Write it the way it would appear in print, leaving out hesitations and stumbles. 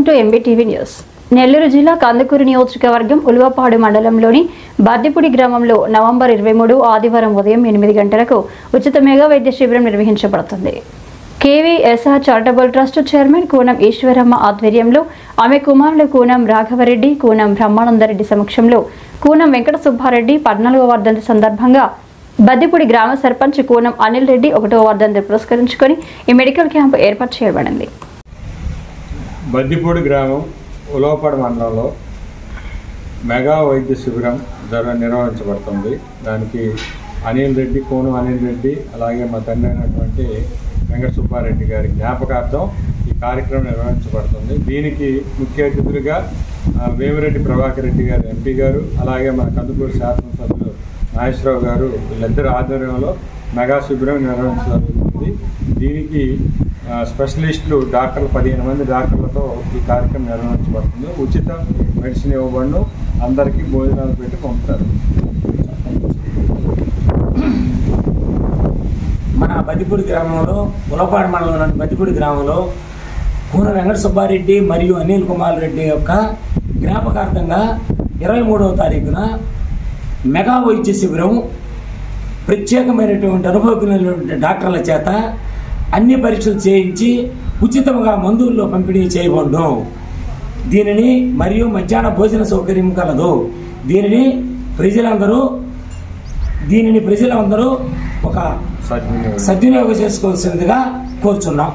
Welcome to MBTV news. Nellore జిల్లా కందుకూరు నియోజకవర్గం ఉల్వపాడు మండలంలోని బద్దిపూడి గ్రామంలో నవంబర్ 23 ఆదివారం ఉదయం 8 గంటలకు ఉచిత మెగా వైద్య శిబిరం నిర్వహించబడుతుంది. KVSR charitable trust chairman Koonam Eswaramma ఆధ్వర్యంలో ఆమె కుమారులు కూనం రాఘవరెడ్డి, కూనం బ్రహ్మానందరెడ్డి సమక్షంలో కూనం వెంకట సుబ్బారెడ్డి 14వ వర్ధంతి సందర్భంగా బద్దిపూడి గ్రామ సర్పంచ్ కూనం అనిల్ రెడ్డి 1వ వర్ధంతి పురస్కరించుకొని ఈ మెడికల్ క్యాంపు ఏర్పాటు చేయబడింది. బద్దిపూడి గ్రామం ఉలవపాడు మండలంలో మెగా వైద్య శిబిరం నిర్వహించబడుతుంది. దానికి కూనం అనిల్ రెడ్డి అలాగే మా తండ్రి అయినటువంటి వెంకట సుబ్బారెడ్డి గారి జ్ఞాపకార్థం ఈ కార్యక్రమం నిర్వహించబడుతుంది. దీనికి ముఖ్య అతిథులుగా వేమిరెడ్డి ప్రభాకర్ రెడ్డి గారు ఎంపీ గారు, అలాగే మన కందుకూరు శాసనసభ్యులు నాగేశ్వరరావు గారు, వీళ్ళిద్దరు ఆధ్వర్యంలో మెగా శిబిరం నిర్వహించబడుతుంది. దీనికి స్పెషలిస్టులు డాక్టర్లు 15 మంది డాక్టర్లతో ఈ కార్యక్రమం నిర్వహించబడుతుంది. ఉచిత మెడిసిన్ ఇవ్వబడును, అందరికీ భోజనాలు పెట్టి పంపుతారు. మన బద్దిపూడి గ్రామంలో ఉలవపాడు మండలంలోని బద్దిపూడి గ్రామంలో కూన వెంకట సుబ్బారెడ్డి మరియు అనిల్ కుమార్ రెడ్డి యొక్క జ్ఞాపకార్థంగా 23వ తారీఖున మెగా వైద్య శిబిరం ప్రత్యేకమైనటువంటి అనుభవజ్ఞులైనటువంటి డాక్టర్ల చేత అన్ని పరీక్షలు చేయించి ఉచితంగా మందుల్లో పంపిణీ చేయబడును. దీనిని మరియు మధ్యాహ్న భోజన సౌకర్యం కలదు. దీనిని ప్రజలందరూ ఒక సద్వినియోగం చేసుకోవాల్సిందిగా కోరుచున్నాం.